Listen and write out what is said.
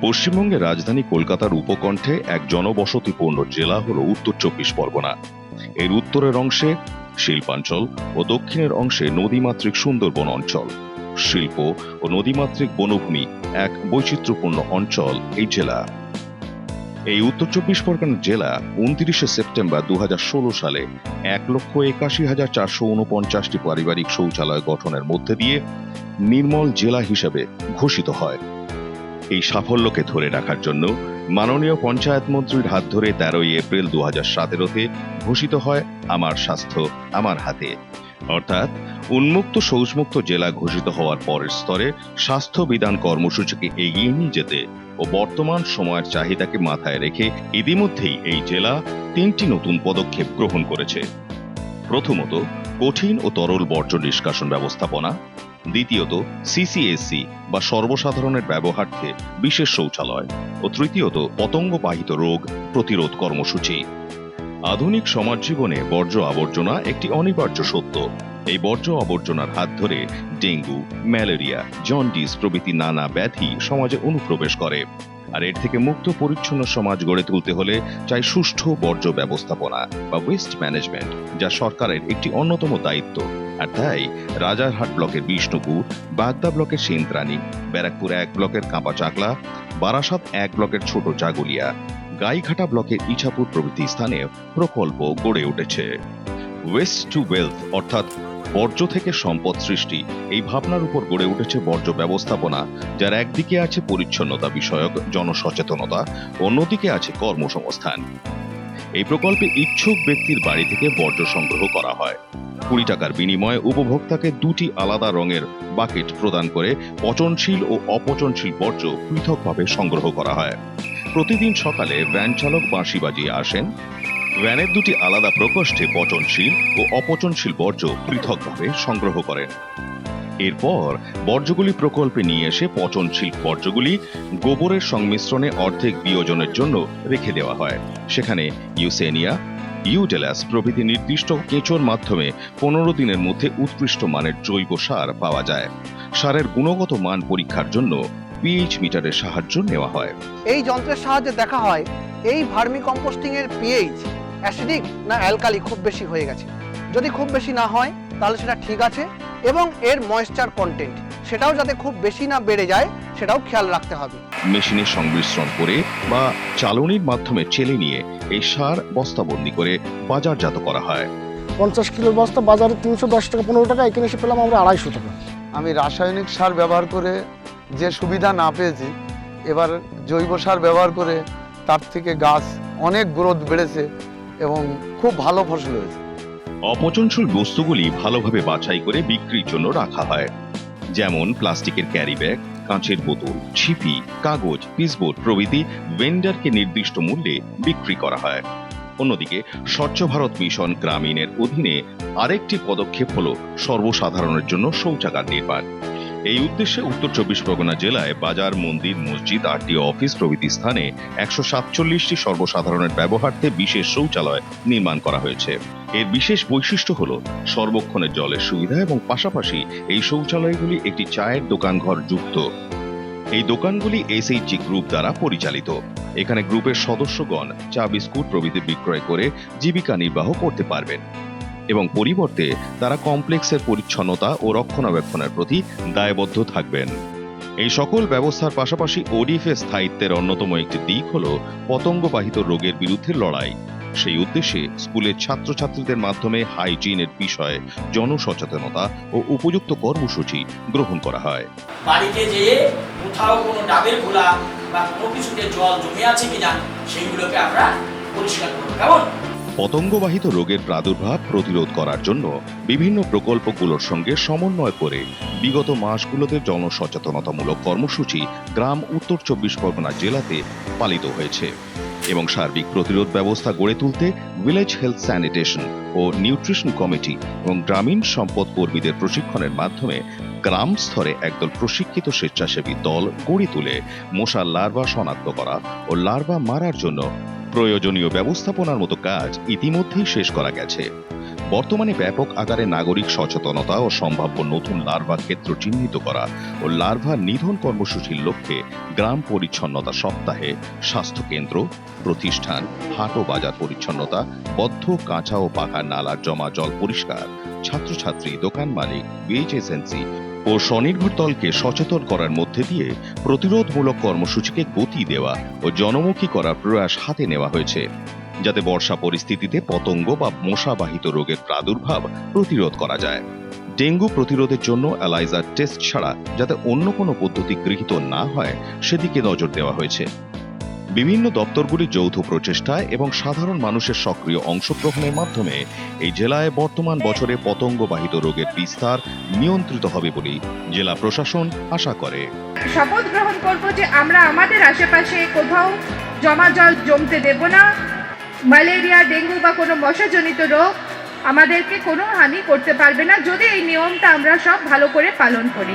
পশ্চিমবঙ্গের রাজধানী কলকাতার উপকণ্ঠে এক জনবসতিপূর্ণ জেলা হল উত্তর চব্বিশ পরগনা। এর উত্তরের অংশে শিল্পাঞ্চল ও দক্ষিণের অংশে নদীমাতৃক সুন্দরবন অঞ্চল। শিল্প ও নদীমাতৃক বনভূমি এক বৈচিত্র্যপূর্ণ অঞ্চল এই জেলা। এই উত্তর চব্বিশ পরগনা জেলা 29শে সেপ্টেম্বর 2016 সালে 1,81,449টি পারিবারিক শৌচালয় গঠনের মধ্যে দিয়ে নির্মল জেলা হিসেবে ঘোষিত হয়। এই সাফল্যকে ধরে রাখার জন্য মাননীয় পঞ্চায়েত মন্ত্রীর হাত ধরে 13ই এপ্রিল 2017-তে ঘোষিত হয় আমার স্বাস্থ্য আমার হাতে, অর্থাৎ উন্মুক্ত শৌচমুক্ত জেলা ঘোষিত হওয়ার পরের স্তরে স্বাস্থ্য বিধান কর্মসূচিকে এগিয়ে নিয়ে যেতে ও বর্তমান সময়ের চাহিদাকে মাথায় রেখে ইতিমধ্যেই এই জেলা 3টি নতুন পদক্ষেপ গ্রহণ করেছে। প্রথমত, কঠিন ও তরল বর্জ্য নিষ্কাশন ব্যবস্থাপনা। দ্বিতীয়ত, সিসিএসসি বা সর্বসাধারণের ব্যবহার্থে বিশেষ শৌচালয়। ও তৃতীয়ত, পতঙ্গবাহিত রোগ প্রতিরোধ কর্মসূচি। আধুনিক সমাজ জীবনে বর্জ্য আবর্জনা একটি অনিবার্য সত্য। এই বর্জ্য আবর্জনার হাত ধরে ডেঙ্গু, ম্যালেরিয়া, জন্ডিস প্রভৃতি নানা ব্যাধি সমাজে অনুপ্রবেশ করে। আর এর থেকে মুক্ত পরিচ্ছন্ন সমাজ গড়ে তুলতে হলে চাই সুষ্ঠু বর্জ্য ব্যবস্থাপনা বা ওয়েস্ট ম্যানেজমেন্ট, যা সরকারের একটি অন্যতম দায়িত্ব। আর তাই রাজারহাট ব্লকের বিষ্ণুপুর, বাগদা ব্লকের সেন্দ্রানী, ব্যারাকপুর 1 ব্লকের কাঁপাচাকলা, বারাসাত 1 ব্লকের ছোট জাগুলিয়া, গাইঘাটা ব্লকের ইছাপুর প্রভৃতি স্থানে প্রকল্প গড়ে উঠেছে। ওয়েস্ট টু ওয়েলথ অর্থাৎ বর্জ্য থেকে সম্পদ সৃষ্টি, এই ভাবনার উপর গড়ে উঠেছে বর্জ্য ব্যবস্থাপনা, যার একদিকে আছে পরিচ্ছন্নতা বিষয়ক জনসচেতনতা, অন্যদিকে আছে কর্মসংস্থান। এই প্রকল্পে ইচ্ছুক ব্যক্তির বাড়ি থেকে বর্জ্য সংগ্রহ করা হয়। 20 টাকার বিনিময়ে উপভোক্তাকে 2টি আলাদা রঙের বাকেট প্রদান করে পচনশীল ও অপচনশীল বর্জ্য পৃথকভাবে সংগ্রহ করা হয়। প্রতিদিন সকালে ভ্যান চালক বাঁশি বাজিয়ে আসেন। ভ্যানের 2টি আলাদা প্রকোষ্ঠে পচনশীল ও অপচনশীল বর্জ্য পৃথকভাবে সংগ্রহ করেন। এরপর বর্জ্যগুলি প্রকল্পে নিয়ে এসে পচনশীল বর্জ্যগুলি গোবরের সংমিশ্রণে অর্ধেক বিয়োজনের জন্য রেখে দেওয়া হয়। সেখানে ইউসেনিয়া, ইউডেলাস প্রভৃতি নির্দিষ্ট কেঁচোর মাধ্যমে 15 দিনের মধ্যে উৎকৃষ্ট মানের জৈব সার পাওয়া যায়। সারের গুণগত মান পরীক্ষার জন্য পিএইচ মিটারের সাহায্য নেওয়া হয়। এই যন্ত্রের সাহায্যে দেখা হয় এই ভার্মি কম্পোস্টিং এর পিএইচ অ্যাসিডিক না অ্যালকালি খুব বেশি হয়ে গেছে। যদি খুব বেশি না হয় তাহলে সেটা ঠিক আছে, এবং এর ময়েশ্চার কন্টেন্ট সেটাও যাতে খুব বেশি না বেড়ে যায় সেটাও খেয়াল রাখতে হবে। মেশিনে সংমিশ্রণ করে বা চালনির মাধ্যমে চেলে নিয়ে এই সার বস্তাবন্দি করে বাজারজাত করা হয়। 50 কিলো বস্তা বাজারে 310 টাকা 15 টাকা, এখানে এসে পেলাম আমরা 250 টাকা। আমি রাসায়নিক সার ব্যবহার করে যে সুবিধা না পেয়েছি, এবার জৈব সার ব্যবহার করে তার থেকে গাছ অনেক গ্রোথ বেড়েছে এবং খুব ভালো ফসল হয়েছে। অপচনশীল বস্তুগুলি ভালোভাবে বাছাই করে বিক্রির জন্য রাখা হয়, যেমন প্লাস্টিকের ক্যারি ব্যাগ, কাঁচের বোতল, ছিপি, কাগজ, পিসবোর্ড প্রভৃতি ভেন্ডারকে নির্দিষ্ট মূল্যে বিক্রি করা হয়। অন্যদিকে স্বচ্ছ ভারত মিশন গ্রামীণের অধীনে আরেকটি পদক্ষেপ হল সর্বসাধারণের জন্য শৌচাগার নির্মাণ। এই উদ্দেশ্যে উত্তর চব্বিশ পরগনা জেলায় বাজার, মন্দির, মসজিদ, আরটিও অফিস প্রভৃতি স্থানে 147টি সর্বসাধারণের ব্যবহার্থে বিশেষ শৌচালয় নির্মাণ করা হয়েছে। এর বিশেষ বৈশিষ্ট্য হল সর্বক্ষণের জলের সুবিধা এবং পাশাপাশি এই শৌচালয়গুলি একটি চায়ের দোকানঘর যুক্ত। এই দোকানগুলি এসএইচজি গ্রুপ দ্বারা পরিচালিত। এখানে গ্রুপের সদস্যগণ চা, বিস্কুট প্রভৃতি বিক্রয় করে জীবিকা নির্বাহ করতে পারবেন এবং পরিবর্তে তারা কমপ্লেক্সের পরিচ্ছন্নতা ও রক্ষণাবেক্ষণের প্রতি দায়বদ্ধ থাকবেন। এই সকল ব্যবস্থার পাশাপাশি ওডিএফের স্থায়িত্বের অন্যতম একটি দিক হল পতঙ্গবাহিত রোগের বিরুদ্ধে লড়াই। সেই উদ্দেশ্যে স্কুলের ছাত্রছাত্রীদের মাধ্যমে হাইজিনের বিষয়ে জনসচেতনতা ও উপযুক্ত কর্মসূচি গ্রহণ করা হয়। বাড়িতে যেয়ে কোথাও কোনো ডাবের খোলা বা কোনো কিছুতে জল জমে আছে কিনা সেইগুলোকে আমরা পরিষ্কার করব। কেমন? পতঙ্গবাহিত রোগের প্রাদুর্ভাব প্রতিরোধ করার জন্য বিভিন্ন প্রকল্পগুলোর সঙ্গে সমন্বয় করে বিগত মাসগুলোতে জনসচেতনতামূলক কর্মসূচি গ্রাম উত্তর চব্বিশ পরগনা জেলাতে পালিত হয়েছে এবং সার্বিক প্রতিরোধ ব্যবস্থা গড়ে তুলতে ভিলেজ হেলথ স্যানিটেশন ও নিউট্রিশন কমিটি এবং গ্রামীণ সম্পদ কর্মীদের প্রশিক্ষণের মাধ্যমে গ্রাম স্তরে একদল প্রশিক্ষিত স্বেচ্ছাসেবী দল গড়ে তুলে মশার লার্ভা শনাক্ত করা ও লার্ভা মারার জন্য প্রয়োজনীয় ব্যবস্থাপনার মতো কাজ ইতিমধ্যেই শেষ করা গেছে। বর্তমানে ব্যাপক আকারে নাগরিক সচেতনতা ও সম্ভাব্য নতুন লার্ভা ক্ষেত্র চিহ্নিত করা ও লার্ভা নিধন কর্মসূচির লক্ষ্যে গ্রাম পরিচ্ছন্নতা সপ্তাহে স্বাস্থ্যকেন্দ্র, প্রতিষ্ঠান, হাট ও বাজার পরিচ্ছন্নতা, বদ্ধ কাঁচা ও পাকা নালার জমা জল পরিষ্কার, ছাত্রছাত্রী, দোকান মালিক, বিএইচএসএনসি ও স্বনির্ভর দলকে সচেতন করার মধ্যে দিয়ে প্রতিরোধমূলক কর্মসূচিকে গতি দেওয়া ও জনমুখী করার প্রয়াস হাতে নেওয়া হয়েছে, যাতে বর্ষা পরিস্থিতিতে পতঙ্গ বা মশাবাহিত রোগের প্রাদুর্ভাব প্রতিরোধ করা যায়। ডেঙ্গু প্রতিরোধের জন্য এলাইজার টেস্ট ছাড়া যাতে অন্য কোনো পদ্ধতি গৃহীত না হয় সেদিকে নজর দেওয়া হয়েছে। বিভিন্ন দপ্তরগুলির যৌথ প্রচেষ্টায় এবং সাধারণ মানুষের সক্রিয় অংশগ্রহণের মাধ্যমে এই জেলায় বর্তমান বছরে পতঙ্গবাহিত রোগের বিস্তার নিয়ন্ত্রিত হবে বলে জেলা প্রশাসন আশা করে। শপথ গ্রহণ করব যে আমরা আমাদের আশেপাশে কোথাও জমা জল জমতে দেব না। ম্যালেরিয়া, ডেঙ্গু বা কোনো মশাজনিত রোগ আমাদেরকে কোনো হানি করতে পারবে না যদি এই নিয়মটা আমরা সব ভালো করে পালন করি।